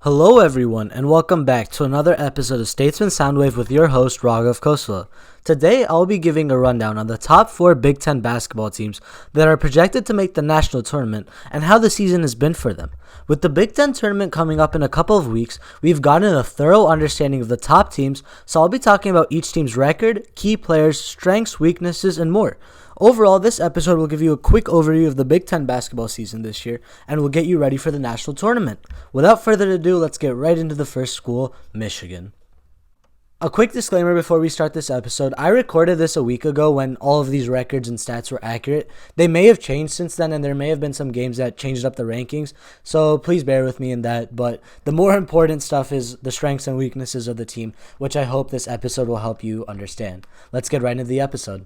Hello, everyone, and welcome back to another episode of Statesman Soundwave with your host, Raghav Khosla. Today, I'll be giving a rundown on the top 4 Big Ten basketball teams that are projected to make the national tournament and how the season has been for them. With the Big Ten tournament coming up in a couple of weeks, we've gotten a thorough understanding of the top teams, so I'll be talking about each team's record, key players, strengths, weaknesses, and more. Overall, this episode will give you a quick overview of the Big Ten basketball season this year and will get you ready for the national tournament. Without further ado, let's get right into the first school, Michigan. A quick disclaimer before we start this episode. I recorded this a week ago when all of these records and stats were accurate. They may have changed since then, and there may have been some games that changed up the rankings, so please bear with me in that. But the more important stuff is the strengths and weaknesses of the team, which I hope this episode will help you understand. Let's get right into the episode.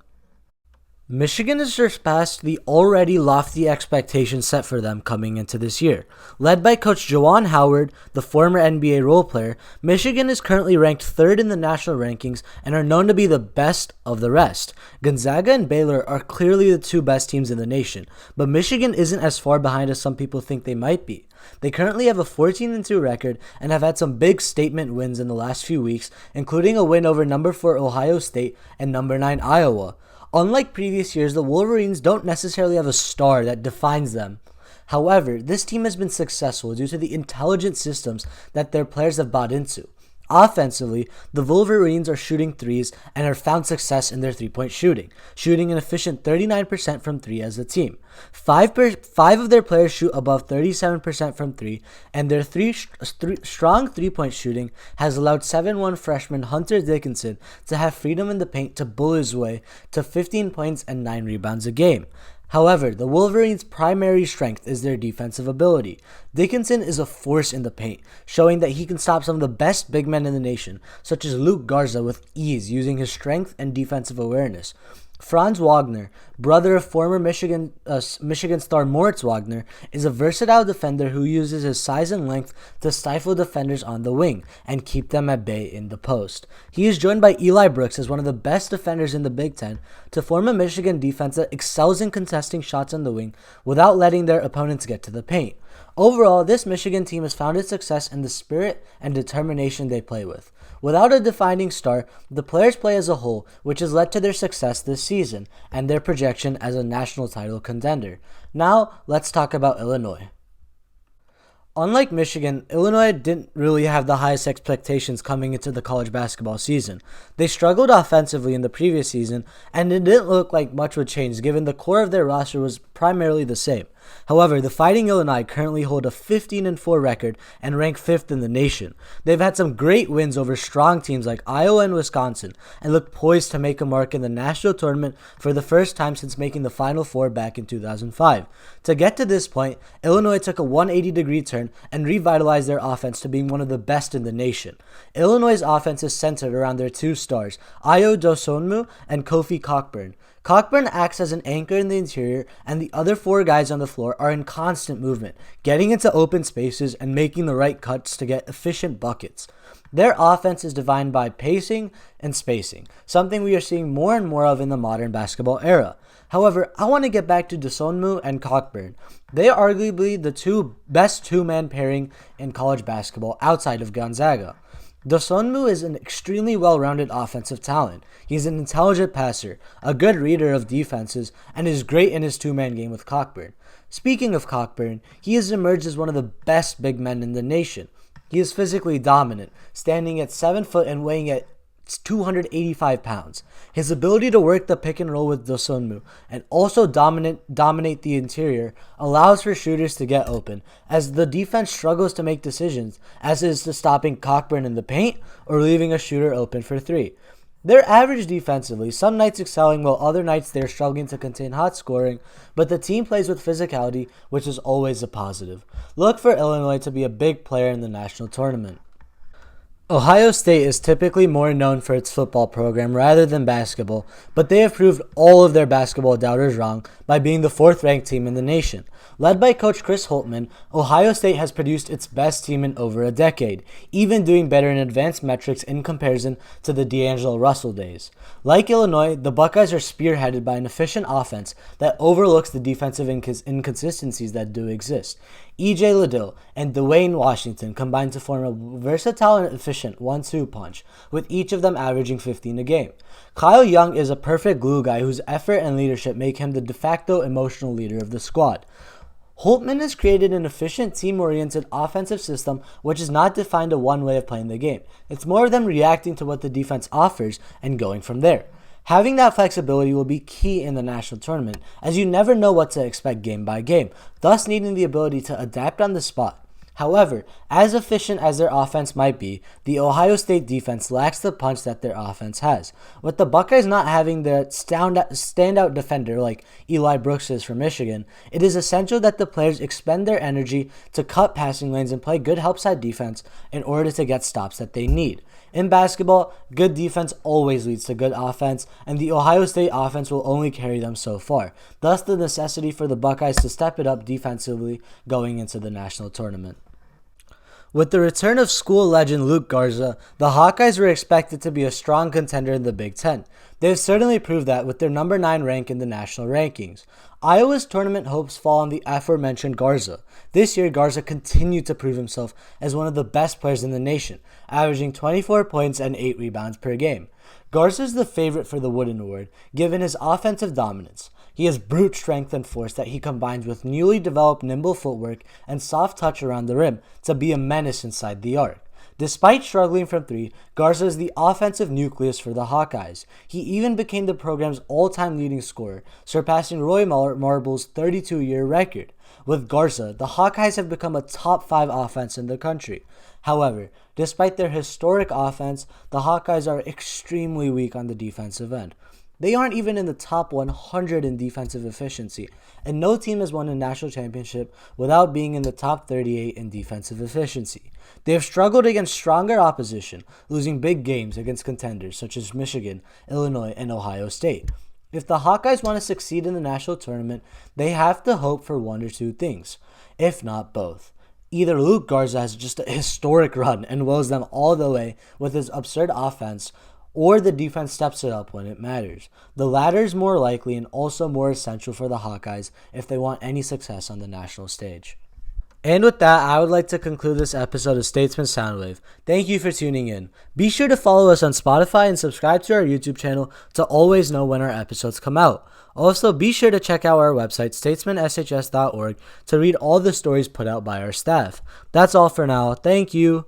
Michigan has surpassed the already lofty expectations set for them coming into this year. Led by Coach Juwan Howard, the former NBA role player, Michigan is currently ranked 3rd in the national rankings and are known to be the best of the rest. Gonzaga and Baylor are clearly the two best teams in the nation, but Michigan isn't as far behind as some people think they might be. They currently have a 14-2 record and have had some big statement wins in the last few weeks, including a win over number 4 Ohio State and number 9 Iowa. Unlike previous years, the Wolverines don't necessarily have a star that defines them. However, this team has been successful due to the intelligent systems that their players have bought into. Offensively, the Wolverines are shooting threes and have found success in their three-point shooting an efficient 39% from 3 as a team. Five of their players shoot above 37% from 3, and their strong three-point shooting has allowed 7'1" freshman Hunter Dickinson to have freedom in the paint to bull his way to 15 points and 9 rebounds a game. However, the Wolverines' primary strength is their defensive ability. Dickinson is a force in the paint, showing that he can stop some of the best big men in the nation, such as Luke Garza, with ease using his strength and defensive awareness. Franz Wagner, brother of former Michigan star Moritz Wagner, is a versatile defender who uses his size and length to stifle defenders on the wing and keep them at bay in the post. He is joined by Eli Brooks as one of the best defenders in the Big Ten to form a Michigan defense that excels in contesting shots on the wing without letting their opponents get to the paint. Overall, this Michigan team has found its success in the spirit and determination they play with. Without a defining star, the players play as a whole, which has led to their success this season and their projection as a national title contender. Now, let's talk about Illinois. Unlike Michigan, Illinois didn't really have the highest expectations coming into the college basketball season. They struggled offensively in the previous season, and it didn't look like much would change given the core of their roster was primarily the same. However, the Fighting Illini currently hold a 15-4 record and rank 5th in the nation. They've had some great wins over strong teams like Iowa and Wisconsin and look poised to make a mark in the national tournament for the first time since making the Final Four back in 2005. To get to this point, Illinois took a 180-degree turn and revitalized their offense to being one of the best in the nation. Illinois' offense is centered around their two stars, Ayo Dosunmu and Kofi Cockburn. Cockburn acts as an anchor in the interior, and the other 4 guys on the floor are in constant movement, getting into open spaces and making the right cuts to get efficient buckets. Their offense is defined by pacing and spacing, something we are seeing more and more of in the modern basketball era. However, I want to get back to Dosunmu and Cockburn. They are arguably the best two-man pairing in college basketball outside of Gonzaga. Dosunmu is an extremely well-rounded offensive talent. He's an intelligent passer, a good reader of defenses, and is great in his two-man game with Cockburn. Speaking of Cockburn, he has emerged as one of the best big men in the nation. He is physically dominant, standing at 7 foot and weighing at 285 pounds. His ability to work the pick and roll with Dosunmu and also dominate the interior allows for shooters to get open, as the defense struggles to make decisions as is to stopping Cockburn in the paint or leaving a shooter open for 3. They're average defensively, some nights excelling while other nights they're struggling to contain hot scoring, but the team plays with physicality, which is always a positive. Look for Illinois to be a big player in the national tournament. Ohio State is typically more known for its football program rather than basketball, but they have proved all of their basketball doubters wrong by being the 4th-ranked team in the nation. Led by coach Chris Holtmann, Ohio State has produced its best team in over a decade, even doing better in advanced metrics in comparison to the D'Angelo Russell days. Like Illinois, the Buckeyes are spearheaded by an efficient offense that overlooks the defensive inconsistencies that do exist. E.J. Liddell and Dwayne Washington combine to form a versatile and efficient 1-2 punch, with each of them averaging 15 a game. Kyle Young is a perfect glue guy whose effort and leadership make him the de facto emotional leader of the squad. Holtmann has created an efficient, team-oriented offensive system which is not defined to one way of playing the game. It's more of them reacting to what the defense offers and going from there. Having that flexibility will be key in the national tournament, as you never know what to expect game by game, thus needing the ability to adapt on the spot. However, as efficient as their offense might be, the Ohio State defense lacks the punch that their offense has. With the Buckeyes not having the standout defender like Eli Brooks is for Michigan, it is essential that the players expend their energy to cut passing lanes and play good help side defense in order to get stops that they need. In basketball, good defense always leads to good offense, and the Ohio State offense will only carry them so far. Thus, the necessity for the Buckeyes to step it up defensively going into the national tournament. With the return of school legend Luke Garza, the Hawkeyes were expected to be a strong contender in the Big Ten. They have certainly proved that with their number 9 rank in the national rankings. Iowa's tournament hopes fall on the aforementioned Garza. This year, Garza continued to prove himself as one of the best players in the nation, averaging 24 points and 8 rebounds per game. Garza is the favorite for the Wooden Award, given his offensive dominance. He has brute strength and force that he combines with newly developed nimble footwork and soft touch around the rim to be a menace inside the arc. Despite struggling from 3, Garza is the offensive nucleus for the Hawkeyes. He even became the program's all-time leading scorer, surpassing Roy Marble's 32-year record. With Garza, the Hawkeyes have become a top 5 offense in the country. However, despite their historic offense, the Hawkeyes are extremely weak on the defensive end. They aren't even in the top 100 in defensive efficiency, and no team has won a national championship without being in the top 38 in defensive efficiency. They have struggled against stronger opposition, losing big games against contenders such as Michigan, Illinois, and Ohio State. If the Hawkeyes want to succeed in the national tournament, they have to hope for one or two things, if not both. Either Luke Garza has just a historic run and wills them all the way with his absurd offense, or the defense steps it up when it matters. The latter is more likely and also more essential for the Hawkeyes if they want any success on the national stage. And with that, I would like to conclude this episode of Statesman Soundwave. Thank you for tuning in. Be sure to follow us on Spotify and subscribe to our YouTube channel to always know when our episodes come out. Also, be sure to check out our website, statesmanshs.org, to read all the stories put out by our staff. That's all for now. Thank you.